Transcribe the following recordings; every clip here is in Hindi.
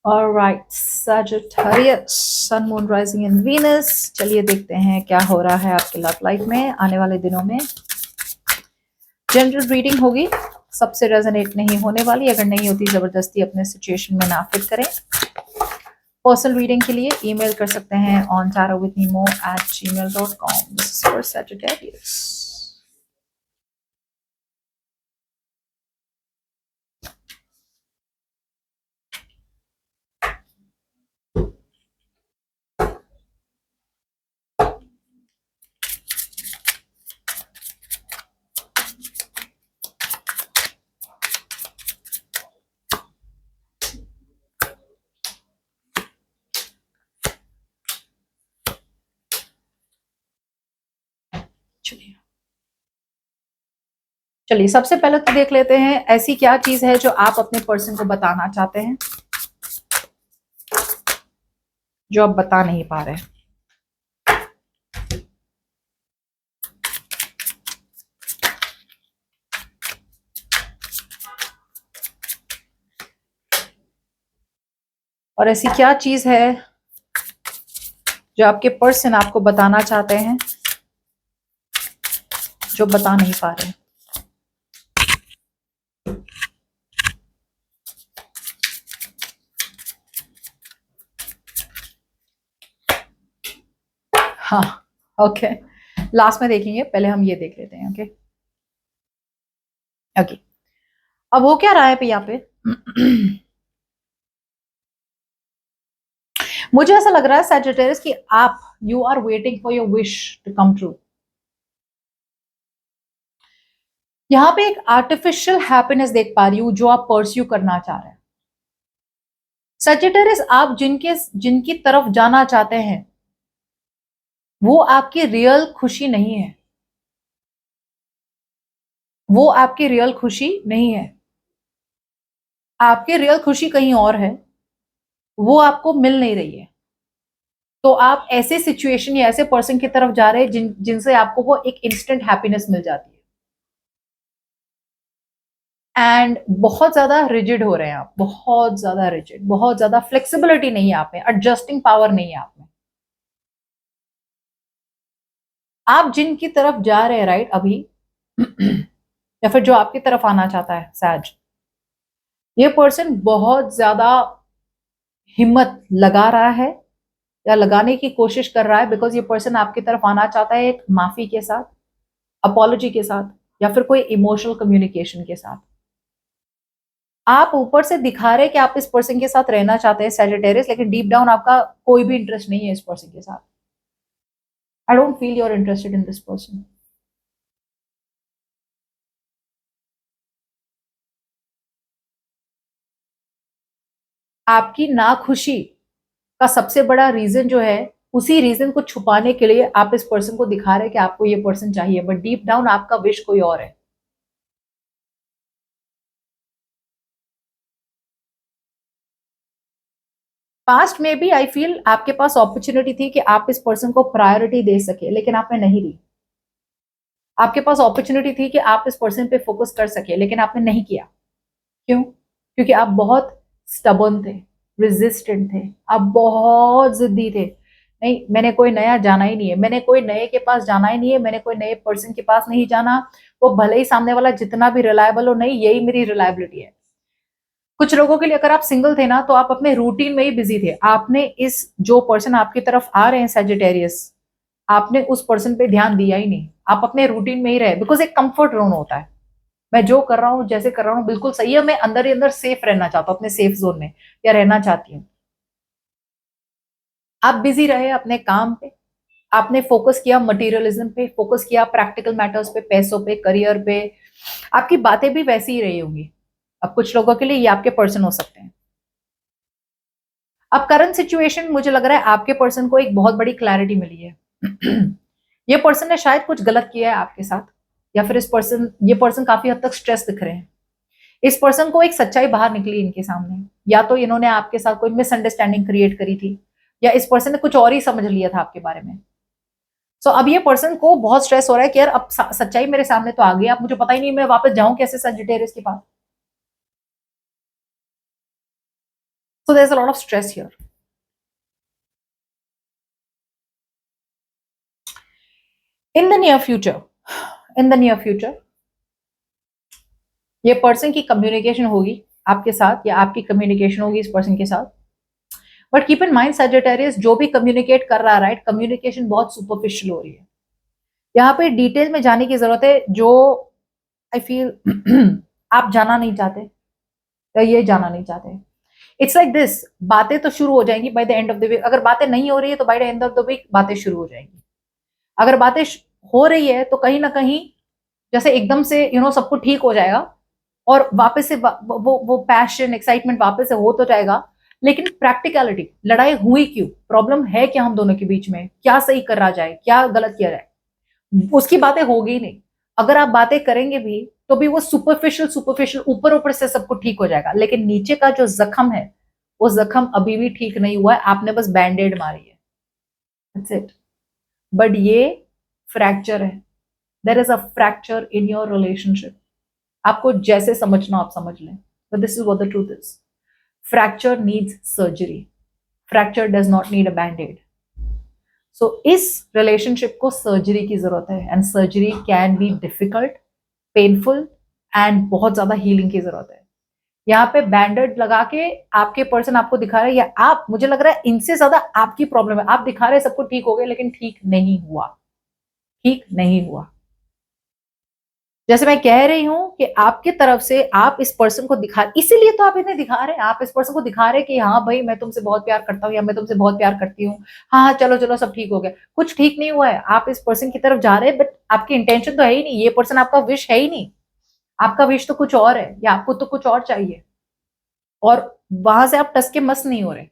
Alright, Sagittarius, sun moon rising in Venus. चलिए देखते हैं क्या हो रहा है आपके लव लाइफ में आने वाले दिनों में। जनरल रीडिंग होगी, सबसे रेजोनेट नहीं होने वाली। अगर नहीं होती जबरदस्ती अपने सिचुएशन में ना फिट करें। पर्सनल रीडिंग के लिए ईमेल कर सकते हैं on tarotwithnemo@gmail.com। This is for Sagittarius। चलिए सबसे पहले तो देख लेते हैं ऐसी क्या चीज है जो आप अपने पर्सन को बताना चाहते हैं, जो आप बता नहीं पा रहे हैं। और ऐसी क्या चीज है जो आपके पर्सन आपको बताना चाहते हैं, जो बता नहीं पा रहे हैं। हाँ, ओके, लास्ट में देखेंगे, पहले हम ये देख लेते हैं। ओके ओके, अब हो क्या रहा है यहाँ पे मुझे ऐसा लग रहा है सैजिटेरियस कि आप you are waiting for your wish to come true. यहां पे एक आर्टिफिशियल हैप्पीनेस देख पा रही हूं जो आप परस्यू करना चाह रहे हैं। सैजिटेरियस, आप जिनकी तरफ जाना चाहते हैं वो आपकी रियल खुशी नहीं है, वो आपकी रियल खुशी नहीं है। आपकी रियल खुशी कहीं और है, वो आपको मिल नहीं रही है। तो आप ऐसे सिचुएशन या ऐसे पर्सन की तरफ जा रहे हैं जिनसे आपको वो एक इंस्टेंट हैप्पीनेस मिल जाती है। एंड बहुत ज्यादा रिजिड हो रहे हैं आप, बहुत ज्यादा रिजिड, बहुत ज्यादा फ्लेक्सिबिलिटी नहीं है आप में, एडजस्टिंग पावर नहीं है आप में। आप जिनकी तरफ जा रहे हैं राइट अभी या फिर जो आपकी तरफ आना चाहता है सैज, ये पर्सन बहुत ज्यादा हिम्मत लगा रहा है या लगाने की कोशिश कर रहा है, बिकॉज ये पर्सन आपकी तरफ आना चाहता है एक माफी के साथ, अपॉलॉजी के साथ, या फिर कोई इमोशनल कम्युनिकेशन के साथ। आप ऊपर से दिखा रहे कि आप इस पर्सन के साथ रहना चाहते हैं सैजिटेरियस, लेकिन डीप डाउन आपका कोई भी इंटरेस्ट नहीं है इस पर्सन के साथ। I don't feel you are interested in this person. आपकी नाखुशी का सबसे बड़ा रीजन जो है, उसी रीजन को छुपाने के लिए आप इस पर्सन को दिखा रहे हैं कि आपको ये पर्सन चाहिए, बट डीप डाउन आपका विश कोई और है। पास्ट में भी आई फील आपके पास अपॉर्चुनिटी थी कि आप इस पर्सन को प्रायोरिटी दे सके, लेकिन आपने नहीं दी। आपके पास अपॉर्चुनिटी थी कि आप इस पर्सन पे फोकस कर सके, लेकिन आपने नहीं किया। क्यों? क्योंकि आप बहुत स्टबर्न थे, रेजिस्टेंट थे, आप बहुत जिद्दी थे। नहीं, मैंने कोई नया जाना ही नहीं है, मैंने कोई नए के पास जाना ही नहीं है, मैंने कोई नए पर्सन के पास नहीं जाना। वो भले ही सामने वाला जितना भी रिलायबल हो, नहीं, यही मेरी रिलायबिलिटी है। कुछ लोगों के लिए अगर आप सिंगल थे ना, तो आप अपने रूटीन में ही बिजी थे। आपने इस जो पर्सन आपकी तरफ आ रहे हैं सैजिटेरियस, आपने उस पर्सन पे ध्यान दिया ही नहीं। आप अपने रूटीन में ही रहे, बिकॉज एक कंफर्ट जोन होता है। मैं जो कर रहा हूँ, जैसे कर रहा हूँ, बिल्कुल सही है। मैं अंदर ही अंदर सेफ रहना चाहता हूँ, अपने सेफ जोन में, या रहना चाहती हूँ। आप बिजी रहे अपने काम पे, आपने फोकस किया मटेरियलिज्म पे, फोकस किया प्रैक्टिकल मैटर्स पे, पैसों पे, करियर पे। आपकी बातें भी वैसी ही रही होंगी। अब कुछ लोगों के लिए ये आपके पर्सन हो सकते हैं। अब करंट सिचुएशन, मुझे लग रहा है आपके पर्सन को एक बहुत बड़ी क्लैरिटी मिली है ये पर्सन ने शायद कुछ गलत किया है आपके साथ, या फिर ये पर्सन काफी हद तक स्ट्रेस दिख रहे हैं। इस पर्सन को एक सच्चाई बाहर निकली इनके सामने, या तो इन्होंने आपके साथ कोई मिसअंडरस्टैंडिंग क्रिएट करी थी, या इस पर्सन ने कुछ और ही समझ लिया था आपके बारे में। सो अब ये पर्सन को बहुत स्ट्रेस हो रहा है कि यार अब सच्चाई मेरे सामने तो आ गई, अब मुझे पता ही नहीं मैं वापस जाऊं कैसे सजिटेरियस के पास। So there's a lot of stress here. In the near future, ये पर्सन की कम्युनिकेशन होगी आपके साथ या आपकी कम्युनिकेशन होगी इस पर्सन के साथ. But keep in mind Sagittarius, जो भी कम्युनिकेट कर रहा है, राइट, कम्युनिकेशन बहुत सुपरफिशियल हो रही है. यहाँ पे डिटेल में जाने की जरूरत है, जो आई फील आप जाना नहीं चाहते या ये जाना नहीं चाहते. इट्स लाइक दिस, बातें तो शुरू हो जाएंगी by the end of the week. अगर बातें नहीं हो रही है तो by the end of the week बातें शुरू हो जाएंगी. अगर बातें हो रही है तो कहीं ना कहीं जैसे एकदम से सब कुछ ठीक हो जाएगा और वापस से वो पैशन, एक्साइटमेंट वापस से हो तो जाएगा. लेकिन प्रैक्टिकलिटी, लड़ाई हुई क्यों, प्रॉब्लम है क्या हम दोनों के बीच में, क्या सही करा जाए, क्या गलत किया जाए, उसकी बातें होगी ही नहीं. अगर आप बातें करेंगे भी तो भी वो सुपरफिशियल ऊपर ऊपर से सब कुछ ठीक हो जाएगा. लेकिन नीचे का जो जख्म है वो जख्म अभी भी ठीक नहीं हुआ है, आपने बस बैंडेड मारी है. That's it. बट ये फ्रैक्चर है. There is a fracture in your relationship. आपको जैसे समझना आप समझ लें, but this is what the truth is. Fracture needs surgery. Fracture does not need a bandaid. So इस रिलेशनशिप को सर्जरी की जरूरत है, and surgery can be difficult, painful, and बहुत ज्यादा हीलिंग की जरूरत है. यहाँ पे बैंडेड लगा के आपके पर्सन आपको दिखा रहे हैं, या आप, मुझे लग रहा है इनसे ज्यादा आपकी प्रॉब्लम है. आप दिखा रहे हैं सब कुछ ठीक हो गया, लेकिन ठीक नहीं हुआ, ठीक नहीं हुआ. जैसे मैं कह रही हूं कि आपकी तरफ से आप इस पर्सन को दिखा, इसीलिए तो आप इन्हें दिखा रहे हैं, आप इस पर्सन को दिखा रहे हैं कि हाँ भाई मैं तुमसे बहुत प्यार करता हूँ या मैं तुमसे बहुत प्यार करती हूँ, हाँ हाँ चलो चलो सब ठीक हो गया. कुछ ठीक नहीं हुआ है, आप इस पर्सन की तरफ जा रहे हैं, बट आपकी इंटेंशन तो है ही नहीं, ये पर्सन आपका विश है ही नहीं. आपका विश तो कुछ और है, या आपको तो कुछ और चाहिए, और वहां से आप टस के मस नहीं हो रहे,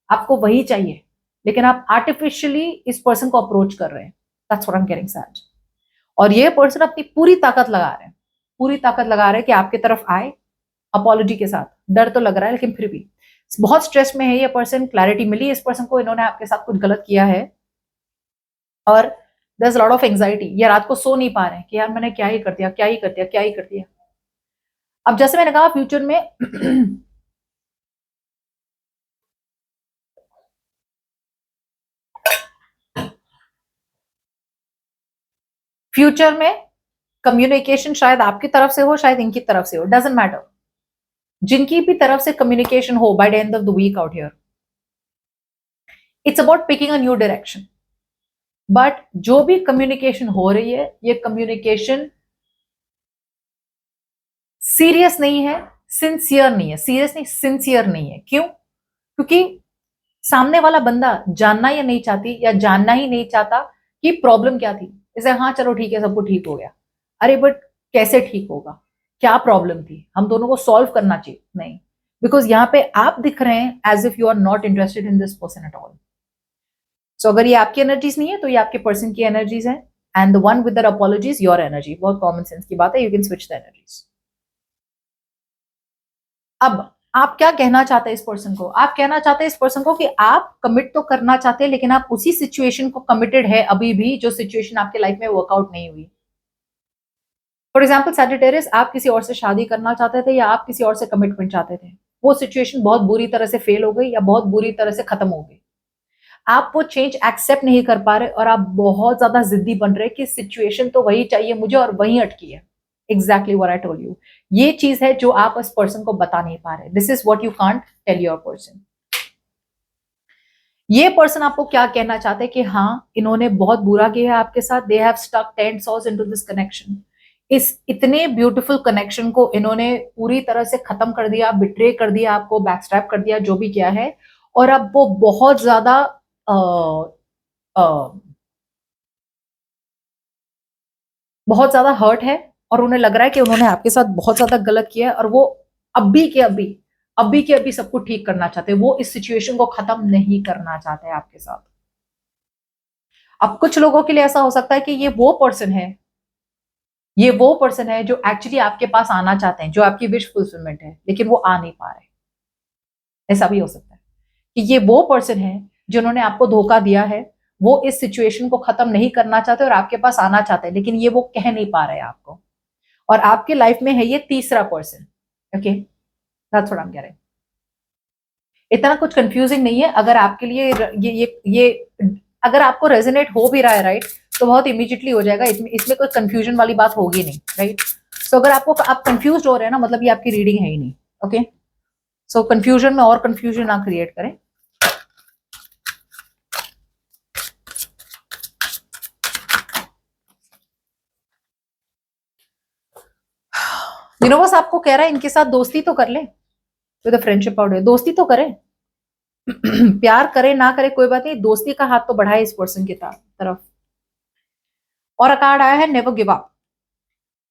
आपको वही चाहिए, लेकिन आप आर्टिफिशियली इस पर्सन को अप्रोच कर रहे हैं. That's what I am getting sad. और ये पर्सन अपनी पूरी ताकत लगा रहे हैं, पूरी ताकत लगा रहे हैं कि आपकी तरफ आए अपॉलॉजी के साथ. डर तो लग रहा है, लेकिन फिर भी बहुत स्ट्रेस में है ये पर्सन. क्लैरिटी मिली इस पर्सन को, इन्होंने आपके साथ कुछ गलत किया है, और there is lot of anxiety. ये रात को सो नहीं पा रहे हैं कि यार मैंने क्या ही कर दिया, क्या ही कर दिया, क्या ही कर दिया. अब जैसे मैंने कहा, फ्यूचर में फ्यूचर में कम्युनिकेशन शायद आपकी तरफ से हो, शायद इनकी तरफ से हो, डजंट मैटर. जिनकी भी तरफ से कम्युनिकेशन हो, by the end of the week out here, it's about picking a new direction. But जो भी कम्युनिकेशन हो रही है, ये कम्युनिकेशन सीरियस नहीं है, सिंसियर नहीं है. सीरियस नहीं, सिंसियर नहीं है. क्यों? क्योंकि सामने वाला बंदा जानना या नहीं चाहती, या जानना ही नहीं चाहता कि प्रॉब्लम क्या थी. जैसे हाँ चलो ठीक है, सब कुछ ठीक हो गया. अरे बट कैसे ठीक होगा, क्या प्रॉब्लम थी, हम दोनों को सॉल्व करना चाहिए. नहीं, बिकॉज यहाँ पे आप दिख रहे हैं as if you are not interested in this person at all. So अगर ये आपकी एनर्जीज नहीं है तो ये आपके पर्सन की एनर्जीज है, and the one with the apologies your energy. बहुत कॉमन सेंस की बात है, you can switch the energies. अब आप क्या कहना चाहते हैं इस पर्सन को? आप कहना चाहते हैं इस पर्सन को कि आप कमिट तो करना चाहते हैं, लेकिन आप उसी सिचुएशन को कमिटेड है अभी भी, जो सिचुएशन आपके लाइफ में वर्कआउट नहीं हुई. फॉर एग्जाम्पल सैजिटेरियस, आप किसी और से शादी करना चाहते थे, या आप किसी और से कमिटमेंट चाहते थे. वो सिचुएशन बहुत बुरी तरह से फेल हो गई, या बहुत बुरी तरह से खत्म हो गई. आप वो चेंज एक्सेप्ट नहीं कर पा रहे, और आप बहुत ज्यादा जिद्दी बन रहे कि सिचुएशन तो वही चाहिए मुझे, और वही अटकी है. Exactly what I told you. ये चीज है जो आप इस पर्सन को बता नहीं पा रहे. This is what you can't tell your person. ये पर्सन आपको क्या कहना चाहते हैं कि हाँ इन्होंने बहुत बुरा किया है आपके साथ. They have stuck 10 sauce into this connection. इस इतने ब्यूटीफुल कनेक्शन को इन्होंने पूरी तरह से खत्म कर दिया, बिट्रे कर दिया आपको, बैकस्टैप कर दिया, जो भी किया है. और अब वो बहुत ज्यादा बहुत ज्यादा हर्ट है, और उन्हें लग रहा है कि उन्होंने आपके साथ बहुत ज्यादा गलत किया है, और वो अभी के अभी सब कुछ ठीक करना चाहते हैं. वो इस सिचुएशन को खत्म नहीं करना चाहते हैं आपके साथ. अब कुछ लोगों के लिए ऐसा हो सकता है कि ये वो पर्सन है, ये वो पर्सन है जो एक्चुअली आपके पास आना चाहते हैं, जो आपकी विश फुलफिलमेंट है, लेकिन वो आ नहीं पा रहे. ऐसा भी हो सकता है कि ये वो पर्सन है जिन्होंने आपको धोखा दिया है, वो इस सिचुएशन को खत्म नहीं करना चाहते और आपके पास आना चाहते हैं, लेकिन ये वो कह नहीं पा रहे आपको. और आपके लाइफ में है ये तीसरा person. Okay, that's what I am कह रही. इतना कुछ कंफ्यूजिंग नहीं है। अगर आपके लिए ये अगर आपको रेजोनेट हो भी रहा है, राइट, तो बहुत इमीडिएटली हो जाएगा, इसमें कोई कंफ्यूजन वाली बात होगी नहीं, राइट। सो अगर आप कंफ्यूज हो रहे हैं ना, मतलब ये आपकी रीडिंग है ही नहीं। ओके, सो कंफ्यूजन में और कंफ्यूजन ना क्रिएट करें। यूनिवर्स आपको कह रहा है इनके साथ दोस्ती तो कर ले, विद फ्रेंडशिप आउट, दोस्ती तो करे। प्यार करे ना करे कोई बात नहीं, दोस्ती का हाथ तो बढ़ाए इस पर्सन की तरफ। और कार्ड आया है never give up.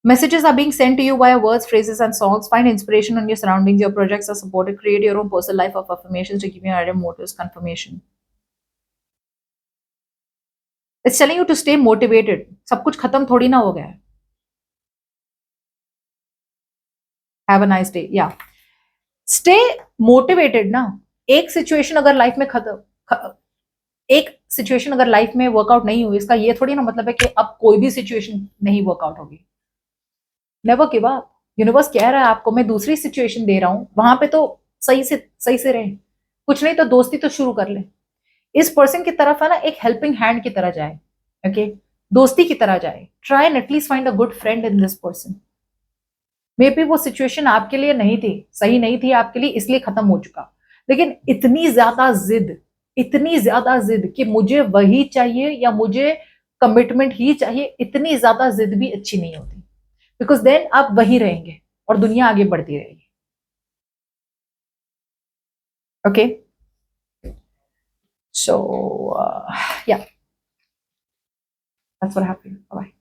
Messages are being sent to you via words, phrases, and songs. Find inspiration on your surroundings. Your projects are supported. Create your own personal life of affirmations to give you idea motives, confirmation. It's telling you to stay motivated. सब कुछ खत्म थोड़ी ना हो गया है. Have a nice day. Yeah. Stay motivated ना. एक सिचुएशन अगर लाइफ में एक सिचुएशन अगर लाइफ में वर्कआउट नहीं हुई, इसका ये थोड़ी ना मतलब है कि अब कोई भी सिचुएशन नहीं वर्कआउट होगी। Never give up. यूनिवर्स कह रहा है आपको, मैं दूसरी सिचुएशन दे रहा हूं, वहां पे तो सही से रहे, कुछ नहीं तो दोस्ती तो शुरू कर ले। इस पर्सन की तरफ है ना, एक हेल्पिंग हैंड की तरह जाए। ओके, दोस्ती की तरह जाए। Try and at least find a good friend in this person. May be वो सिचुएशन आपके लिए नहीं थी, सही नहीं थी आपके लिए, इसलिए खत्म हो चुका। लेकिन इतनी ज्यादा जिद कि मुझे वही चाहिए या मुझे कमिटमेंट ही चाहिए, इतनी ज्यादा जिद भी अच्छी नहीं होती। बिकॉज देन आप वहीं रहेंगे और दुनिया आगे बढ़ती रहेगी। ओके, सो या दैट्स व्हाट हैपेंड। बाय।